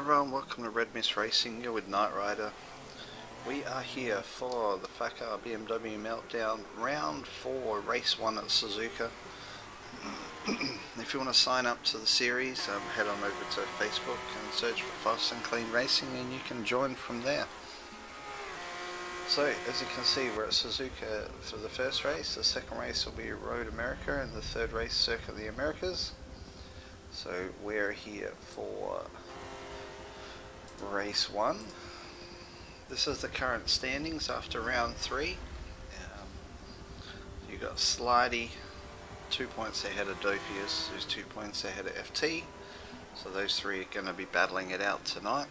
everyone, welcome to RedMystRacing. You're with Knight Rider. We are here for the FACR BMW Meltdown Round 4 Race 1 at Suzuka. If you want to sign up to the series, head on over to Facebook and search for Fast and Clean Racing and you can join from there. So as you can see, we're at Suzuka for the first race. The second race will be Road America and the third race Circuit of the Americas. So we're here for race 1. This is the current standings after round 3. You got Slidey 2 points ahead of Dopius, who's 2 points ahead of FT. So those three are going to be battling it out tonight.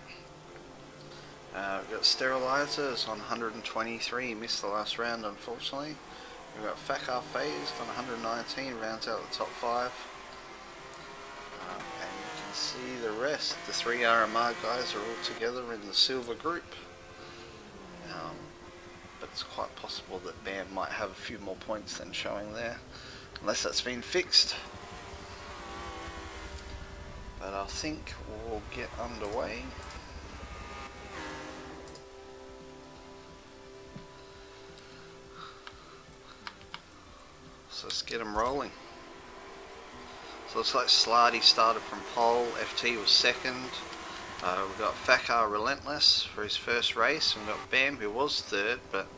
We've got Sterilizer on 123, missed the last round unfortunately. We've got FACR phased on 119, rounds out the top 5. And you can see the rest. The 3 RMR guys are all together in the silver group. But it's quite possible that BAM might have a few more points than showing there, unless that's been fixed. But I think we'll get underway. So let's get them rolling. So looks like Slidey started from pole, FT was second. We've got FACR Relentless for his first race, and we've got BAM who was third, but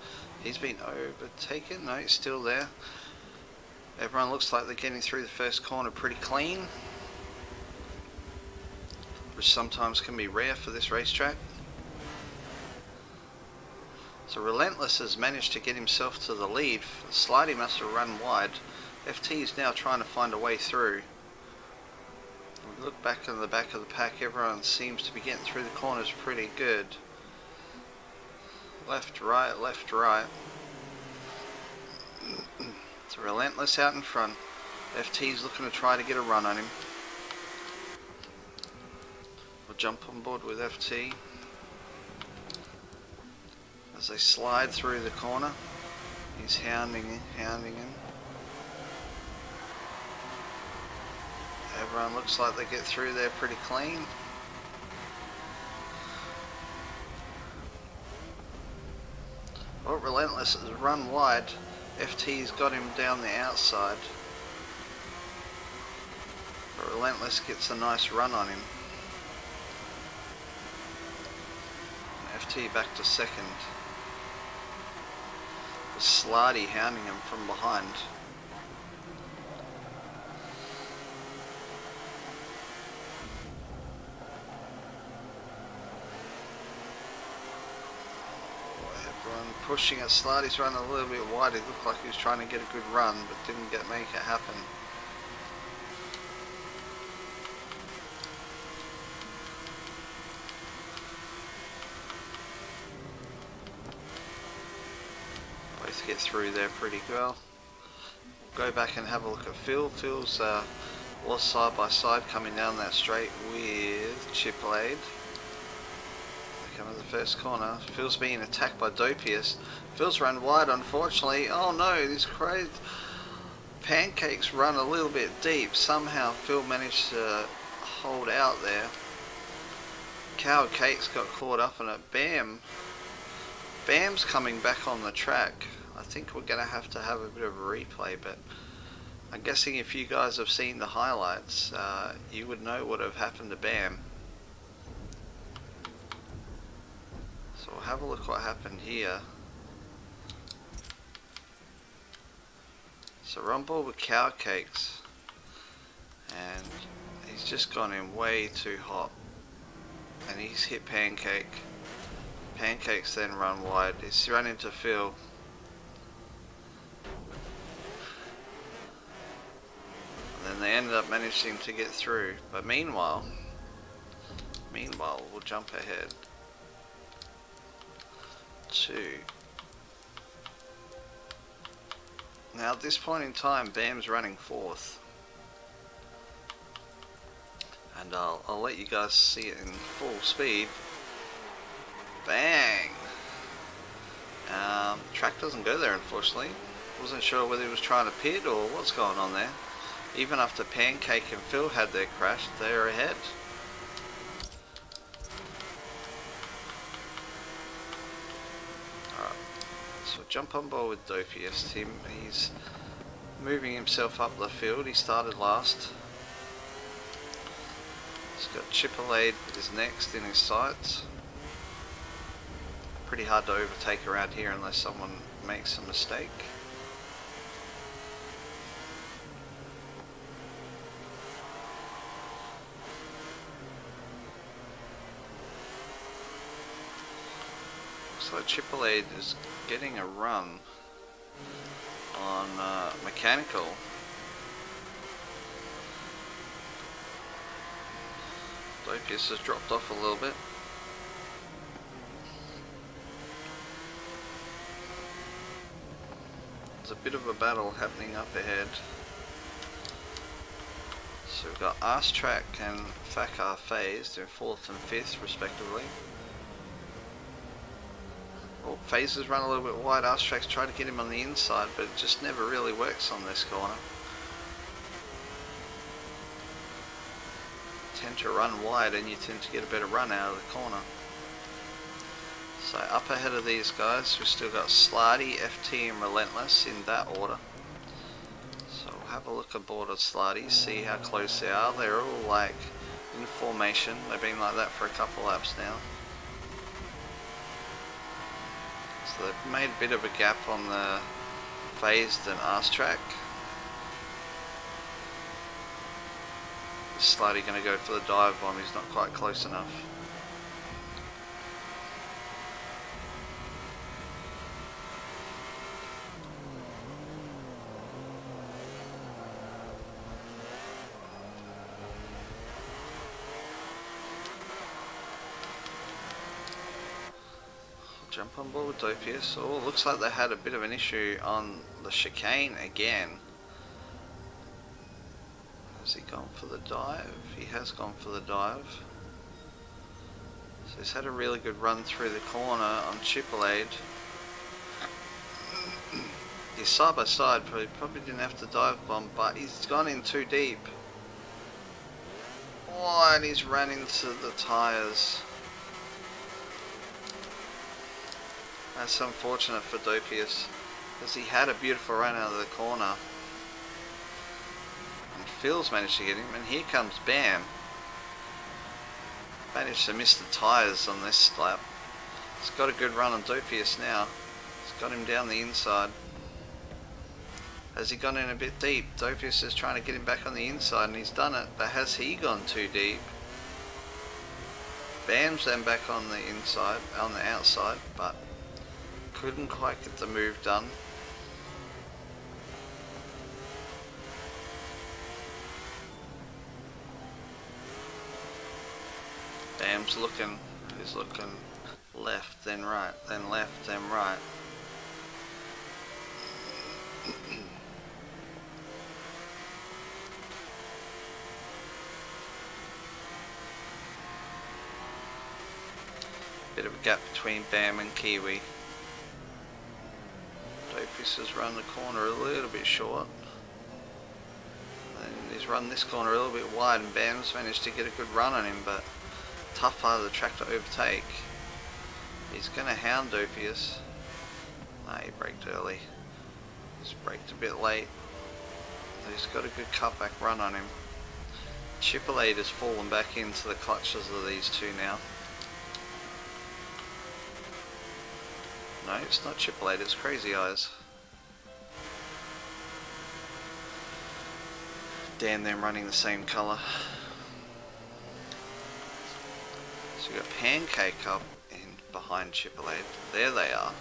he's been overtaken. No, he's still there. Everyone looks like they're getting through the first corner pretty clean, which sometimes can be rare for this racetrack. So Relentless has managed to get himself to the lead. Slidey must have run wide. FT is now trying to find a way through. We look back in the back of the pack, everyone seems to be getting through the corners pretty good. Left, right, left, right. It's Relentless out in front. FT's looking to try to get a run on him. We'll jump on board with FT as they slide through the corner. He's hounding him. Everyone looks like they get through there pretty clean. Well, Relentless has run wide. FT's got him down the outside. But Relentless gets a nice run on him. And FT back to second. With Slidey hounding him from behind. Pushing at Slidey's run a little bit wide. It looked like he was trying to get a good run, but didn't make it happen. Both get through there pretty well. We'll go back and have a look at Phil. Phil's was side by side coming down that straight with Chipblade. Coming to the first corner. Phil's being attacked by Dopius. Phil's run wide unfortunately. Oh no, this crazy Pancakes run a little bit deep. Somehow Phil managed to hold out there. Coward Cakes got caught up in it. Bam's coming back on the track. I think we're going to have a bit of a replay, but I'm guessing if you guys have seen the highlights, you would know what have happened to Bam. So we'll have a look what happened here. So we're on board with Cow Cakes, and he's just gone in way too hot, and he's hit Pancake. Pancakes then run wide. He's run into Phil. And then they ended up managing to get through. But meanwhile we'll jump ahead to now at this point in time BAM's running 4th, and I'll let you guys see it in full speed. Bang! Track doesn't go there unfortunately. Wasn't sure whether he was trying to pit or what's going on there. Even after Pancake and Phil had their crash, they're ahead. So jump on board with Dopiest. He's moving himself up the field. He started last. He's got Chipolade is next in his sights. Pretty hard to overtake around here unless someone makes a mistake. So Chipolade is getting a run on mechanical. Dopius has dropped off a little bit. There's a bit of a battle happening up ahead. So we've got R-Track and FACR phased in 4th and 5th respectively. Well, phases run a little bit wide. R-Track's trying to get him on the inside, but it just never really works on this corner. Tend to run wide and you tend to get a better run out of the corner. So up ahead of these guys we've still got Slarty, FT and Relentless in that order. So we'll have a look aboard of Slarty, see how close they are. They're all like in formation. They've been like that for a couple laps now. So they've made a bit of a gap on the phased and arse track. Is Slarty going to go for the dive bomb? He's not quite close enough. Jump on board with Dopius. Oh, looks like they had a bit of an issue on the chicane again. Has he gone for the dive? He has gone for the dive. So he's had a really good run through the corner on Chipolade. He's side by side, but he probably didn't have to dive bomb, but he's gone in too deep. Oh, and he's ran into the tyres. That's unfortunate for Dopius, because he had a beautiful run out of the corner. And Phil's managed to get him, and here comes Bam. Managed to miss the tyres on this lap. He's got a good run on Dopius now. He's got him down the inside. Has he gone in a bit deep? Dopius is trying to get him back on the inside, and he's done it, but has he gone too deep? Bam's then back on the inside, on the outside, but couldn't quite get the move done. Bam's looking, he's looking left, then right, then left, then right. Bit of a gap between Bam and Kiwi. Dopius has run the corner a little bit short. And he's run this corner a little bit wide, and Bam's managed to get a good run on him, but tough part of the track to overtake. He's going to hound Dopius. No, he braked early. He's braked a bit late. He's got a good cutback run on him. Chipolade has fallen back into the clutches of these two now. No, it's not Chipolade, it's Crazy Eyes. Damn, them running the same colour. So we've got Pancake up in behind Chipolade. There they are.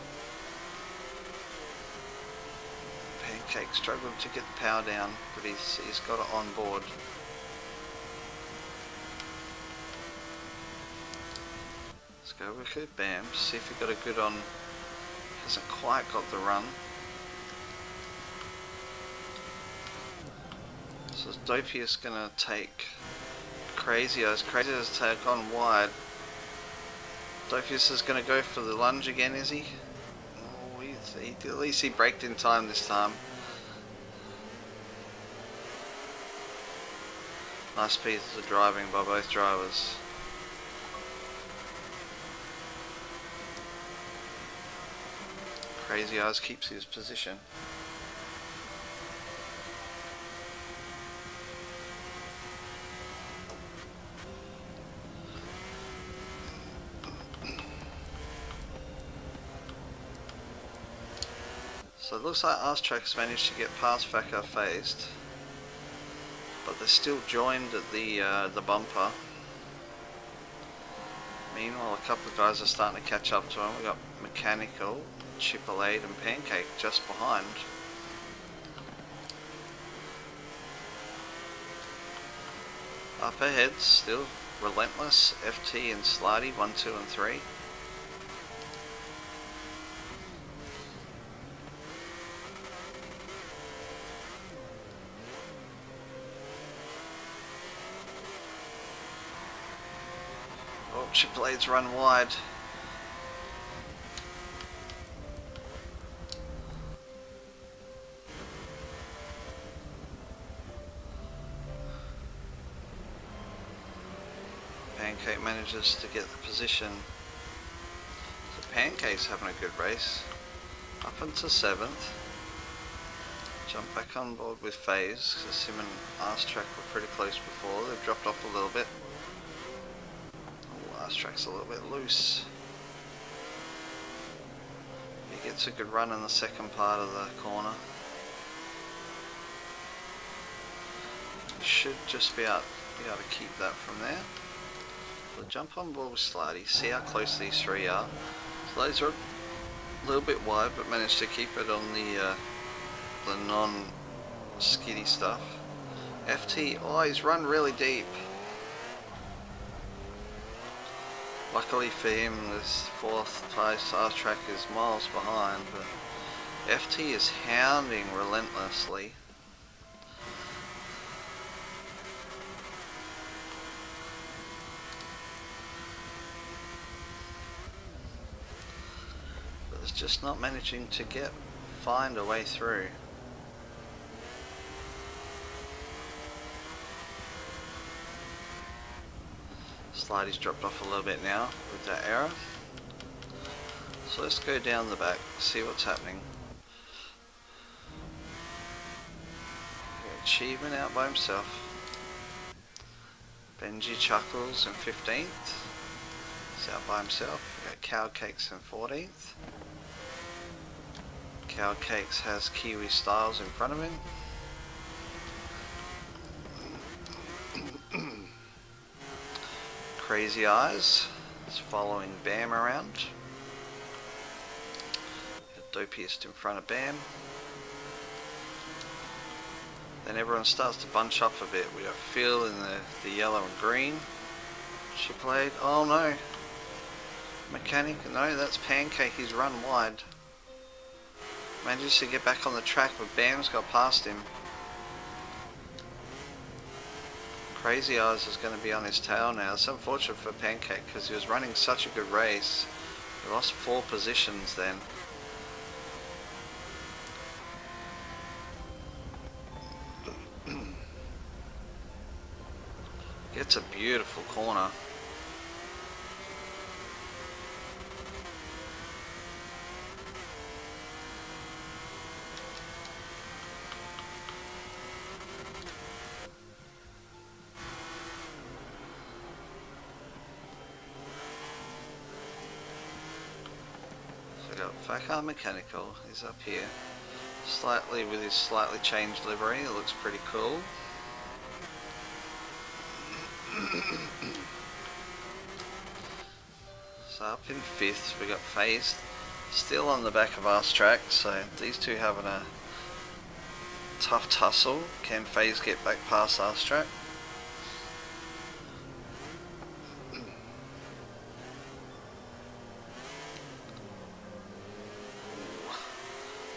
Pancake struggled to get the power down, but he's got it on board. Let's go with it, Bam. See if he got a good on. Hasn't quite got the run. So is Dopius gonna take Crazy Eyes? Crazy Eyes take on wide. Dopius is gonna go for the lunge again, is he? Oh, at least he braked in time this time. Nice pieces of driving by both drivers. Crazy Eyes keeps his position. So it looks like RedMystRac's managed to get past FACR phased, but they're still joined at the bumper. Meanwhile, a couple of guys are starting to catch up to him. We've got Mechanical, M3ltdown and Pancake just behind. Up ahead, still Relentless, FT and Slidey, 1, 2 and 3. Oh, M3ltdown's run wide. Pancake manages to get the position. So Pancake's having a good race. Up into 7th. Jump back on board with FaZe, because him and RedMystRac were pretty close before. They've dropped off a little bit. Oh, RedMystRac's a little bit loose. He gets a good run in the second part of the corner. He should just be able to keep that from there. We'll jump on board with Slidey, see how close these three are. Slidey's are a little bit wide, but managed to keep it on the non-skiddy stuff. FT, oh, he's run really deep. Luckily for him, this 4th place RedMystRac is miles behind, but FT is hounding relentlessly. Just not managing to find a way through. Slidey's dropped off a little bit now with that error. So let's go down the back, see what's happening. Achievement out by himself. Benji Chuckles in 15th. He's out by himself. We got Cow Cakes in 14th. Cow Cakes has Kiwi Styles in front of him. Crazy Eyes is following Bam around. Got Dopiest in front of Bam. Then everyone starts to bunch up a bit. We got Phil in the yellow and green. M3ltdown. Oh no. Mechanic. No, that's Pancake. He's run wide. Manages to get back on the track, but Bam's got past him. Crazy Eyes is going to be on his tail now. It's unfortunate for Pancake because he was running such a good race. He lost 4 positions then. Gets a beautiful corner. FACR Mechanical is up here, slightly with his slightly changed livery. It looks pretty cool. So up in 5th we got FaZe still on the back of RedMystRac, so these two having a tough tussle. Can FaZe get back past RedMystRac?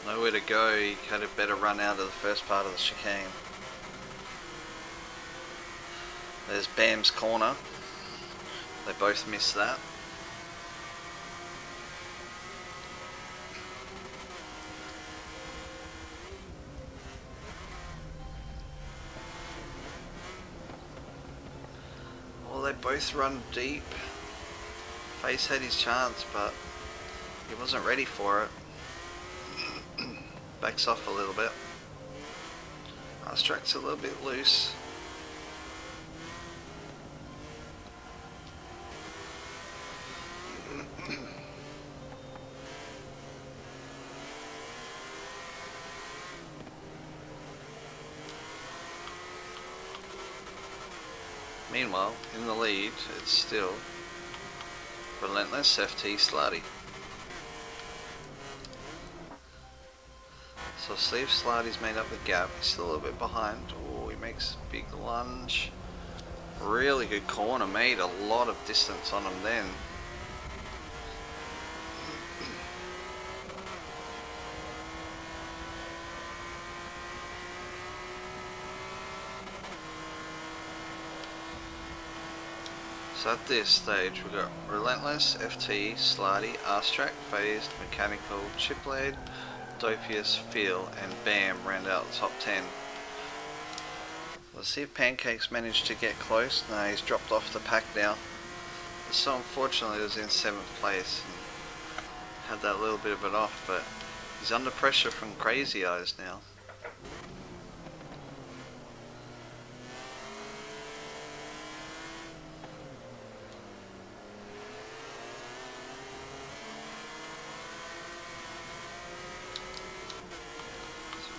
Nowhere to go. He had a better run out of the first part of the chicane. There's Bam's corner. They both missed that. Well, they both run deep. FaZe had his chance, but he wasn't ready for it. backs off a little bit. R-Track's a little bit loose. Meanwhile, in the lead, it's still Relentless FT Slarty. So Steve Slarty's made up the gap. He's still a little bit behind. Oh, he makes a big lunge. Really good corner. Made a lot of distance on him then. So at this stage we've got Relentless, FT, Slarty, R-Track, Phased, Mechanical, Chipblade, Dopius, Feel and Bam round out the top 10. Let's see if Pancake's managed to get close. No, he's dropped off the pack now. So unfortunately he was in 7th place and had that little bit of it off, but he's under pressure from Crazy Eyes now.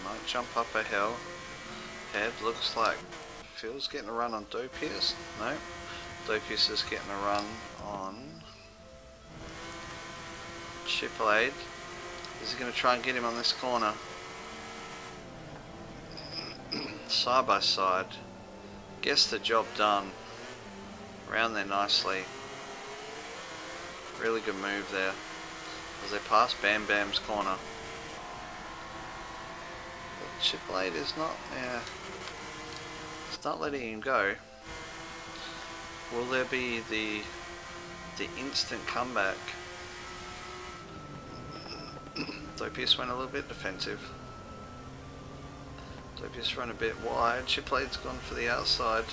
Might jump up a hill. Head looks like Phil's getting a run on Dopius. No, Dopius is getting a run on Chipblade. Is he going to try and get him on this corner? Side by side. Gets the job done. Around there nicely. Really good move there. As they pass Bam Bam's corner. Chipblade is not, it's not letting him go. Will there be the instant comeback? Dopius went a little bit defensive. Dopius ran a bit wide. Chipblade's gone for the outside,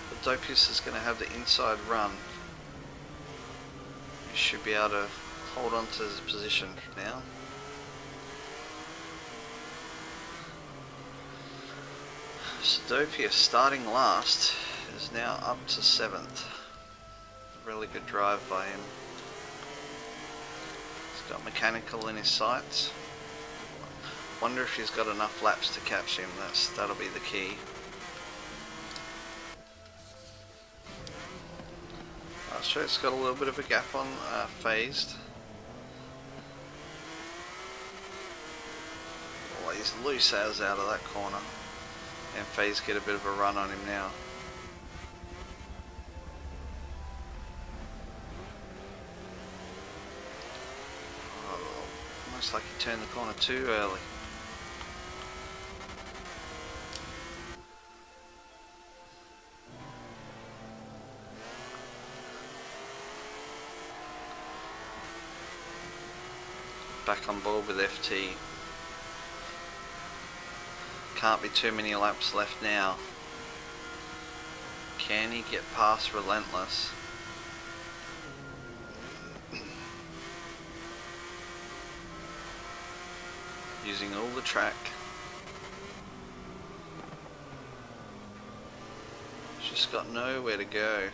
but Dopius is going to have the inside run. He should be able to hold on to his position now. Dopius, starting last, is now up to 7th. Really good drive by him. He's got Mechanical in his sights. Wonder if he's got enough laps to catch him. That'll be the key. R-Track's got a little bit of a gap on Phased. Oh, he's loose as out of that corner. And Phase get a bit of a run on him now. Oh, almost like he turned the corner too early. Back on board with FT. Can't be too many laps left now. Can he get past Relentless? Using all the track. Just got nowhere to go.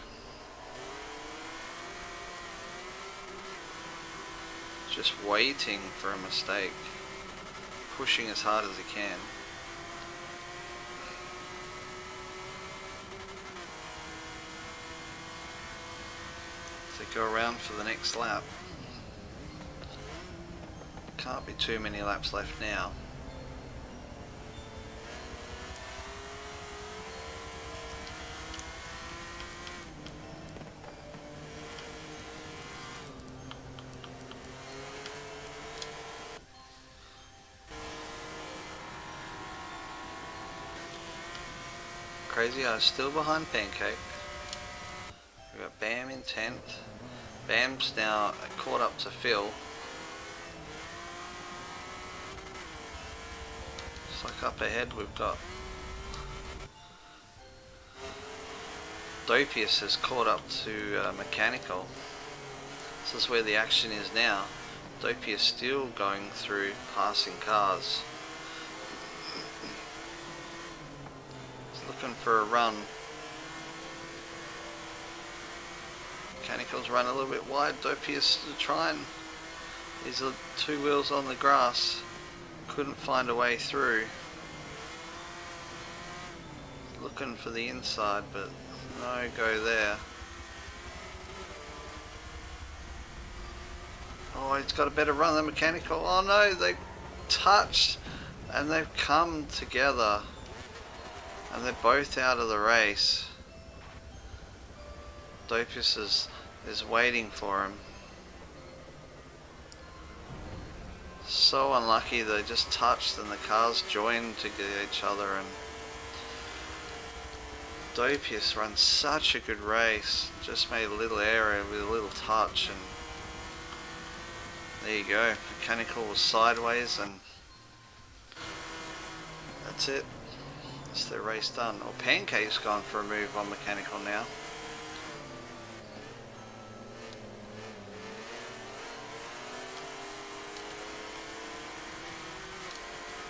Just waiting for a mistake. Pushing as hard as he can. Go around for the next lap. Can't be too many laps left now. Crazy Eyes still behind Pancake. We've got Bam in 10th. Bam's now caught up to Phil. It's like up ahead we've got Dopius has caught up to Mechanical. This is where the action is now. Dopey is still going through, passing cars. He's looking for a run. Mechanicals run a little bit wide. Dopey is trying. These are two wheels on the grass. Couldn't find a way through. Looking for the inside, but no go there. Oh, he's got a better run than Mechanical. Oh no, they touched and they've come together and they're both out of the race. Dopius is waiting for him. So unlucky, they just touched and the cars joined to each other, and Dopius runs such a good race, just made a little error with a little touch, and there you go. Mechanical was sideways, and that's it. It's the race done. Or Pancake's gone for a move on Mechanical now.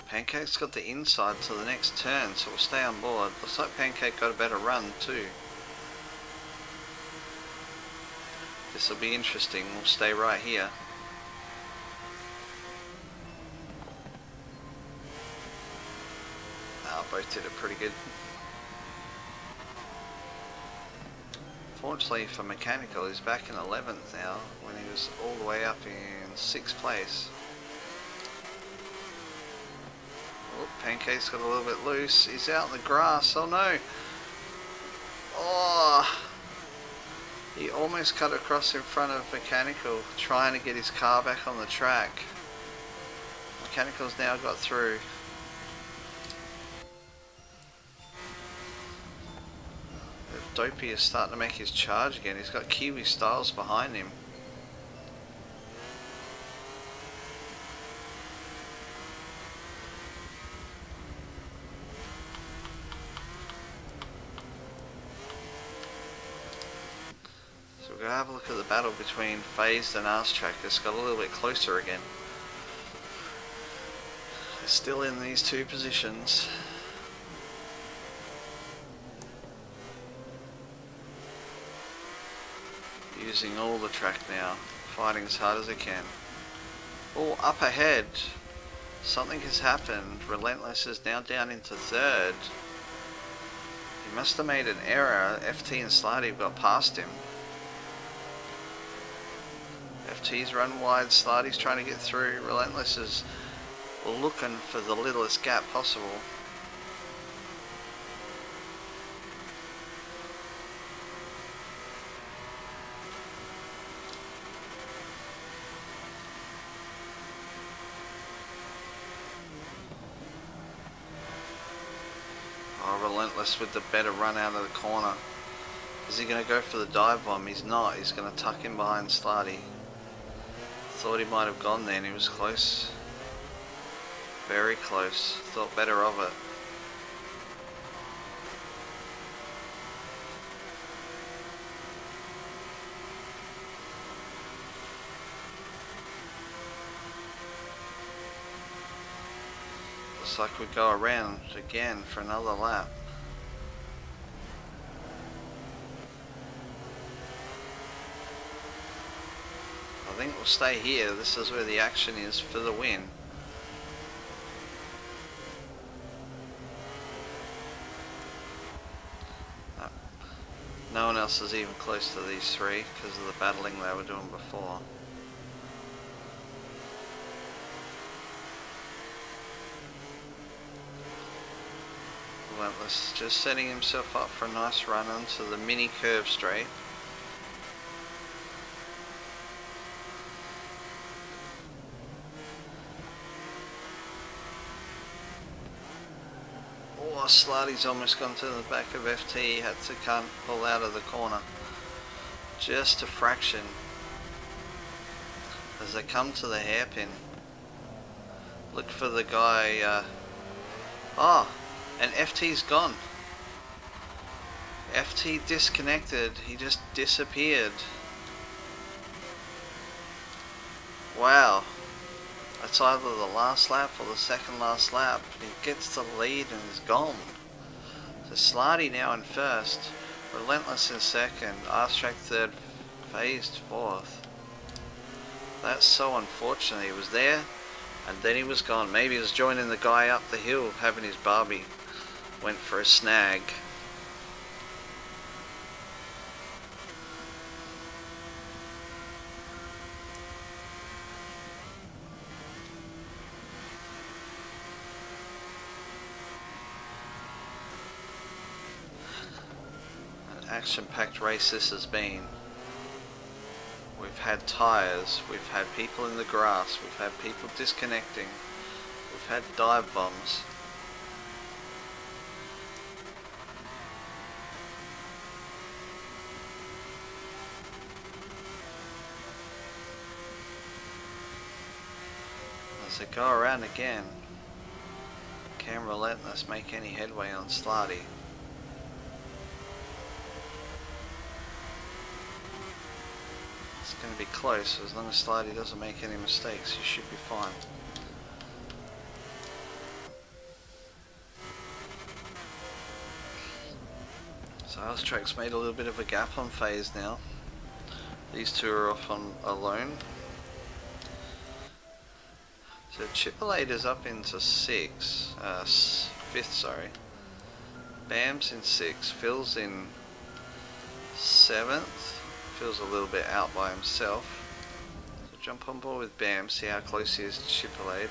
Pancake's got the inside to the next turn, so we'll stay on board. Looks like Pancake got a better run too. This will be interesting. We'll stay right here. Both did it pretty good. Fortunately for Mechanical, he's back in 11th now, when he was all the way up in 6th place. Oh, Pancake's got a little bit loose. He's out in the grass. Oh no! Oh! He almost cut across in front of Mechanical, trying to get his car back on the track. Mechanical's now got through. Dopey is starting to make his charge again. He's got Kiwi Styles behind him. So we're going to have a look at the battle between Phased and Arse Track. It's got a little bit closer again. They're still in these two positions. Using all the track now, fighting as hard as they can. Oh, up ahead, something has happened. Relentless is now down into 3rd. He must have made an error. FT and Slidey have got past him. FT's run wide, Slidey's trying to get through. Relentless is looking for the littlest gap possible. Relentless with the better run out of the corner. Is he going to go for the dive bomb? He's not. He's going to tuck in behind Slidey. Thought he might have gone there and he was close. Very close. Thought better of it. Looks like we go around again for another lap. I think we'll stay here. This is where the action is for the win. No one else is even close to these three because of the battling they were doing before. Relentless just setting himself up for a nice run onto the mini curve straight. Oh, Slidey's almost gone to the back of FT. He had to pull out of the corner. Just a fraction. As they come to the hairpin. Look for the guy. And FT's gone. FT disconnected. He just disappeared. Wow. That's either the last lap or the second last lap. He gets the lead and is gone. So Slarty now in first, Relentless in second, R-Track third, Phased fourth. That's so unfortunate. He was there and then he was gone. Maybe he was joining the guy up the hill having his barbie. Went for a snag. An action-packed race this has been. We've had tyres, we've had people in the grass, we've had people disconnecting, we've had dive bombs. As they go around again, can Relentless make any headway on Slarty? It's going to be close. As long as Slarty doesn't make any mistakes, he should be fine. So R-Track's made a little bit of a gap on Phase now. These two are off on alone. So Chipolade is up into fifth, sorry. Bam's in sixth, Phil's in seventh. Feels a little bit out by himself. So jump on board with Bam, see how close he is to Chipolade.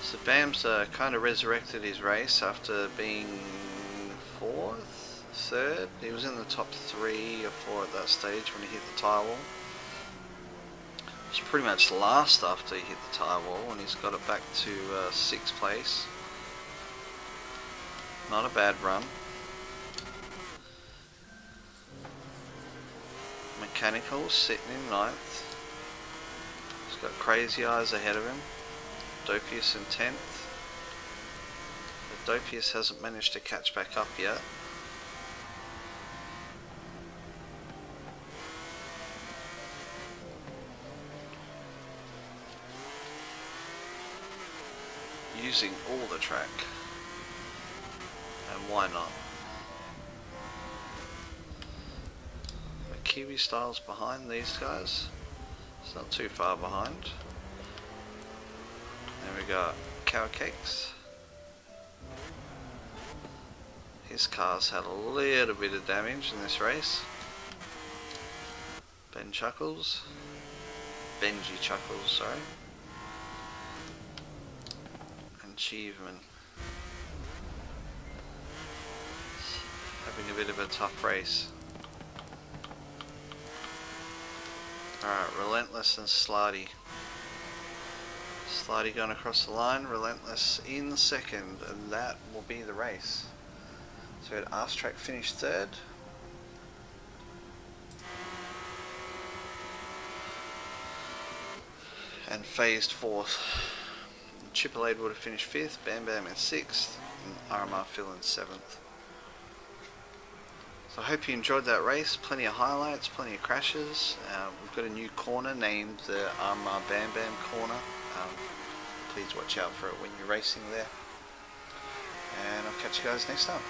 So Bam's kind of resurrected his race after being fourth, third. He was in the top 3 or 4 at that stage when he hit the tyre wall. He was pretty much last after he hit the tyre wall, and he's got it back to 6th place. Not a bad run. Mechanical sitting in 9th. He's got Crazy Eyes ahead of him. Dopius in 10th. But Dopius hasn't managed to catch back up yet. Using all the track. And why not? Kiwi Style's behind these guys. It's not too far behind. Then we got Cow Cakes. His car's had a little bit of damage in this race. Benji Chuckles, sorry. And Achievement. Having a bit of a tough race. Alright, Relentless and Slarty. Slarty going across the line, Relentless in second, and that will be the race. So we had R-Track finished third. And Phased fourth. Chipolade would have finished fifth, Bam Bam in sixth, and RMR Phil in seventh. So I hope you enjoyed that race. Plenty of highlights, plenty of crashes. We've got a new corner named the RMR Bam Bam corner. Please watch out for it when you're racing there. And I'll catch you guys next time.